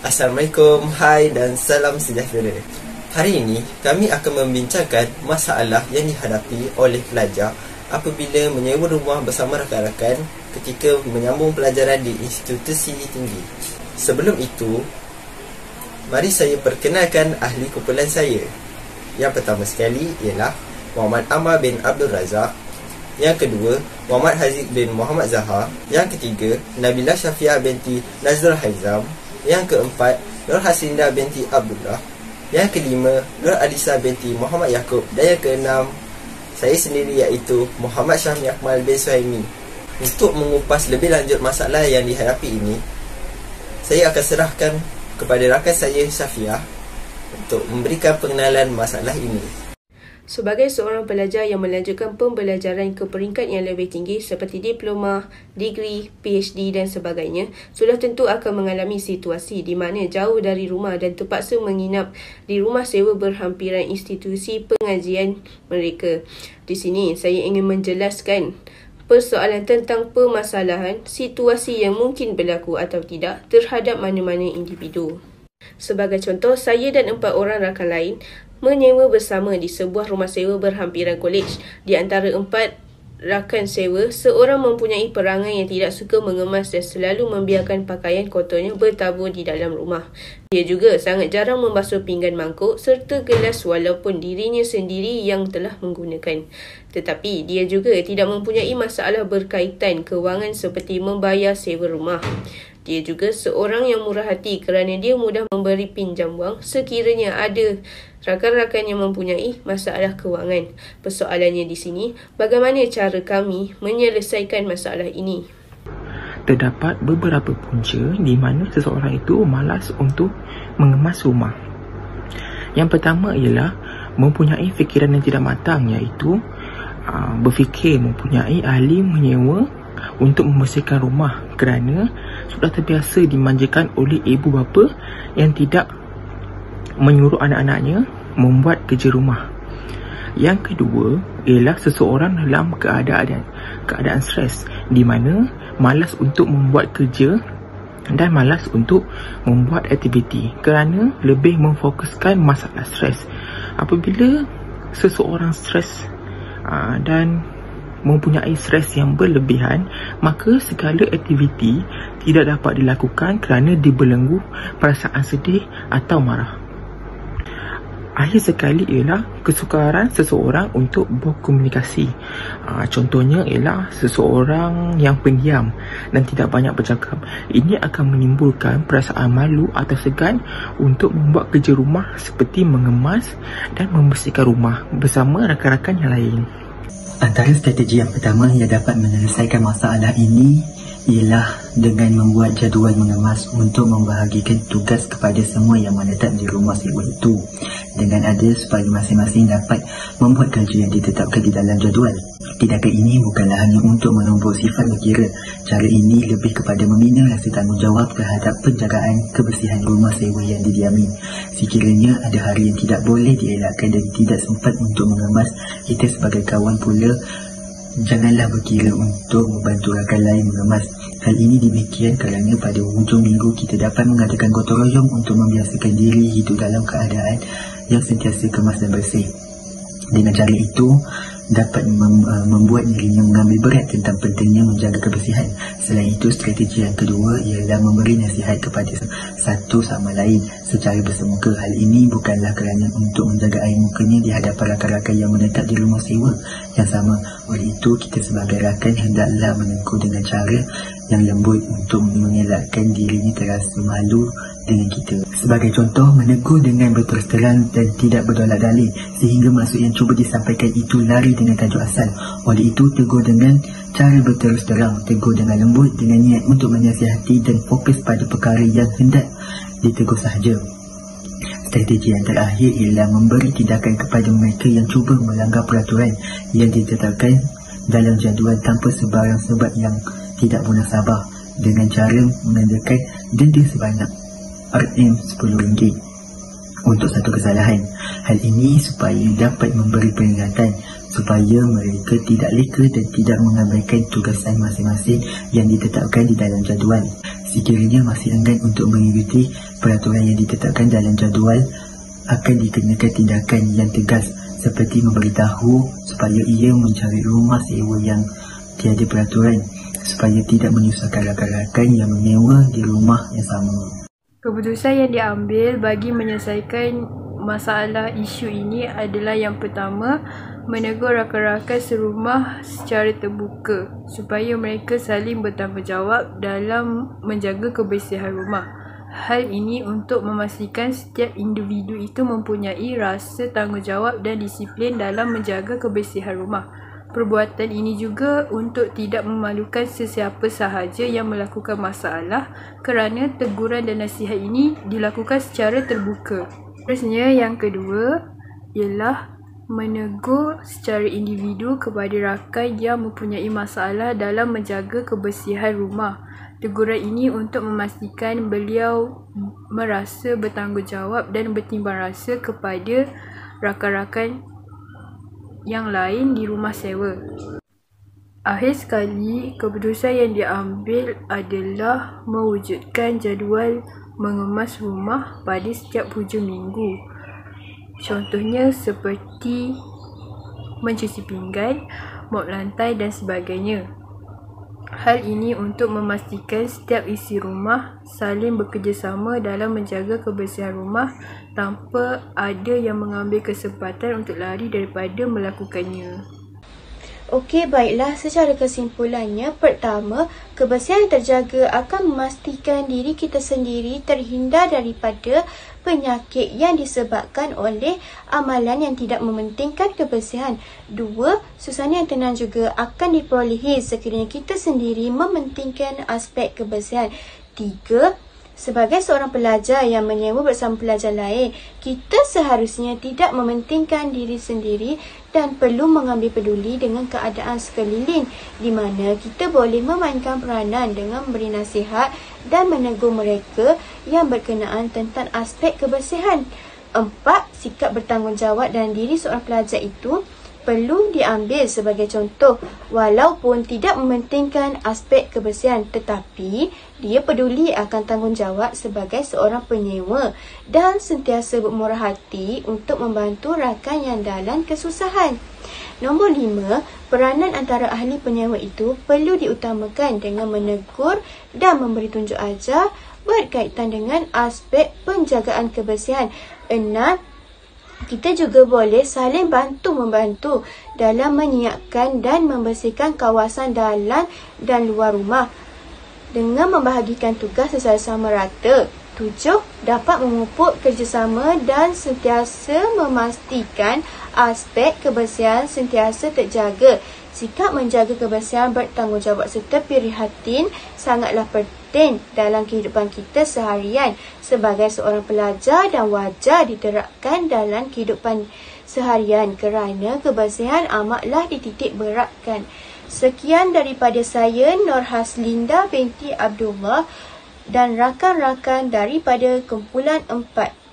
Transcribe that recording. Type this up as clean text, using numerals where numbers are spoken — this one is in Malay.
Assalamualaikum, hai dan salam sejahtera. Hari ini kami akan membincangkan masalah yang dihadapi oleh pelajar apabila menyewa rumah bersama rakan-rakan ketika menyambung pelajaran di institusi tinggi. Sebelum itu, mari saya perkenalkan ahli kumpulan saya. Yang pertama sekali ialah Muhammad Ammar bin Abdul Razak. Yang kedua, Muhammad Haziq bin Muhammad Zahar. Yang ketiga, Nabila Syafiah binti Nazrul Haizam. Yang keempat, Nur Hasinda binti Abdullah. Yang kelima, Nur Alisa binti Muhammad Yaakob. Dan yang keenam, saya sendiri iaitu Muhammad Syahmi Akmal bin Suhaimi. Untuk mengupas lebih lanjut masalah yang dihadapi ini, saya akan serahkan kepada rakan saya Syafiah untuk memberikan pengenalan masalah ini. Sebagai seorang pelajar yang melanjutkan pembelajaran ke peringkat yang lebih tinggi seperti diploma, degree, PhD dan sebagainya, sudah tentu akan mengalami situasi di mana jauh dari rumah dan terpaksa menginap di rumah sewa berhampiran institusi pengajian mereka. Di sini saya ingin menjelaskan persoalan tentang permasalahan situasi yang mungkin berlaku atau tidak terhadap mana-mana individu. Sebagai contoh, saya dan 4 orang rakan lain menyewa bersama di sebuah rumah sewa berhampiran kolej. Di antara 4 rakan sewa, seorang mempunyai perangai yang tidak suka mengemas dan selalu membiarkan pakaian kotornya bertabur di dalam rumah. Dia juga sangat jarang membasuh pinggan mangkuk serta gelas walaupun dirinya sendiri yang telah menggunakan. Tetapi dia juga tidak mempunyai masalah berkaitan kewangan seperti membayar sewa rumah. Dia juga seorang yang murah hati kerana dia mudah memberi pinjam wang sekiranya ada rakan-rakan yang mempunyai masalah kewangan. Persoalannya di sini, bagaimana cara kami menyelesaikan masalah ini? Terdapat beberapa punca di mana seseorang itu malas untuk mengemas rumah. Yang pertama ialah mempunyai fikiran yang tidak matang, iaitu berfikir mempunyai ahli menyewa untuk membersihkan rumah kerana sudah terbiasa dimanjakan oleh ibu bapa yang tidak menyuruh anak-anaknya membuat kerja rumah. Yang kedua ialah seseorang dalam keadaan stres di mana malas untuk membuat kerja dan malas untuk membuat aktiviti kerana lebih memfokuskan masalah stres. Apabila seseorang stres dan mempunyai stres yang berlebihan, maka segala aktiviti tidak dapat dilakukan kerana dibelenggu perasaan sedih atau marah. Akhir sekali ialah kesukaran seseorang untuk berkomunikasi. Contohnya ialah seseorang yang pendiam dan tidak banyak bercakap. Ini akan menimbulkan perasaan malu atau segan untuk membuat kerja rumah seperti mengemas dan membersihkan rumah bersama rakan-rakan yang lain. Antara strategi yang pertama yang dapat menyelesaikan masalah ini ialah dengan membuat jadual mengemas untuk membahagikan tugas kepada semua yang menetap di rumah sewa itu dengan adil supaya masing-masing dapat membuat kerja yang ditetapkan di dalam jadual. Tindakan ini bukanlah hanya untuk menumbuk sifat berkira. Cara ini lebih kepada membina rasa tanggungjawab terhadap penjagaan kebersihan rumah sewa yang didiami. Sekiranya ada hari yang tidak boleh dielakkan dan tidak sempat untuk mengemas, kita sebagai kawan pula janganlah berkira untuk membantu rakan lain mengemas. Hal ini demikian kerana pada hujung minggu kita dapat mengadakan gotong royong untuk membiasakan diri hidup dalam keadaan yang sentiasa kemas dan bersih. Dengan cara itu, dapat membuat dirinya mengambil berat tentang pentingnya menjaga kebersihan. Selain itu, strategi yang kedua ialah memberi nasihat kepada satu sama lain secara bersemuka. Hal ini bukanlah kerana untuk menjaga air mukanya di hadapan rakan-rakan yang menetap di rumah sewa yang sama. Oleh itu, kita sebagai rakan hendaklah menegur dengan cara yang lembut untuk mengelakkan dirinya terasa malu dengan kita. Sebagai contoh, menegur dengan berterus terang dan tidak berdolak dalih sehingga maksud yang cuba disampaikan itu lari dengan tajuk asal. Oleh itu, tegur dengan cara berterus terang, tegur dengan lembut dengan niat untuk menasihati dan fokus pada perkara yang hendak ditegur sahaja. Strategi yang terakhir ialah memberi tindakan kepada mereka yang cuba melanggar peraturan yang ditetapkan dalam jadual tanpa sebarang sebab yang tidak munasabah dengan cara mengenakan denda sebanyak RM10. untuk satu kesalahan. Hal ini supaya dapat memberi peringatan supaya mereka tidak leka dan tidak mengabaikan tugasan masing-masing yang ditetapkan di dalam jadual. Sekiranya masih enggan untuk mengikuti peraturan yang ditetapkan dalam jadual, akan dikenakan tindakan yang tegas seperti memberitahu supaya ia mencari rumah sewa yang tiada peraturan supaya tidak menyusahkan rakan-rakan yang menyewa di rumah yang sama. Keputusan yang diambil bagi menyelesaikan masalah isu ini adalah yang pertama, menegur rakan-rakan serumah secara terbuka supaya mereka saling bertanggungjawab dalam menjaga kebersihan rumah. Hal ini untuk memastikan setiap individu itu mempunyai rasa tanggungjawab dan disiplin dalam menjaga kebersihan rumah. Perbuatan ini juga untuk tidak memalukan sesiapa sahaja yang melakukan masalah kerana teguran dan nasihat ini dilakukan secara terbuka. Terusnya yang kedua ialah menegur secara individu kepada rakan yang mempunyai masalah dalam menjaga kebersihan rumah. Teguran ini untuk memastikan beliau merasa bertanggungjawab dan bertimbang rasa kepada rakan-rakan yang lain di rumah sewa. Akhir sekali, keputusan yang diambil adalah mewujudkan jadual mengemas rumah pada setiap hujung minggu. Contohnya seperti mencuci pinggan, mop lantai dan sebagainya. Hal ini untuk memastikan setiap isi rumah saling bekerjasama dalam menjaga kebersihan rumah tanpa ada yang mengambil kesempatan untuk lari daripada melakukannya. Okey, baiklah. Secara kesimpulannya, pertama, kebersihan yang terjaga akan memastikan diri kita sendiri terhindar daripada penyakit yang disebabkan oleh amalan yang tidak mementingkan kebersihan. Dua, suasana yang tenang juga akan diperolehi sekiranya kita sendiri mementingkan aspek kebersihan. Tiga, sebagai seorang pelajar yang menyewa bersama pelajar lain, kita seharusnya tidak mementingkan diri sendiri dan perlu mengambil peduli dengan keadaan sekeliling, di mana kita boleh memainkan peranan dengan memberi nasihat dan menegur mereka yang berkenaan tentang aspek kebersihan. Empat, sikap bertanggungjawab dalam diri seorang pelajar itu perlu diambil sebagai contoh, walaupun tidak mementingkan aspek kebersihan, tetapi dia peduli akan tanggungjawab sebagai seorang penyewa dan sentiasa bermurah hati untuk membantu rakan yang dalam kesusahan. Nombor 5, peranan antara ahli penyewa itu perlu diutamakan dengan menegur dan memberi tunjuk ajar berkaitan dengan aspek penjagaan kebersihan. 6, kita juga boleh saling bantu-membantu dalam menyiapkan dan membersihkan kawasan dalam dan luar rumah dengan membahagikan tugas secara sama rata. 7, dapat memupuk kerjasama dan sentiasa memastikan aspek kebersihan sentiasa terjaga. Sikap menjaga kebersihan, bertanggungjawab serta prihatin sangatlah penting dalam kehidupan kita seharian sebagai seorang pelajar dan wajar diterapkan dalam kehidupan seharian kerana kebersihan amatlah dititik beratkan. Sekian daripada saya, Nur Haslinda binti Abdullah dan rakan-rakan daripada kumpulan 4.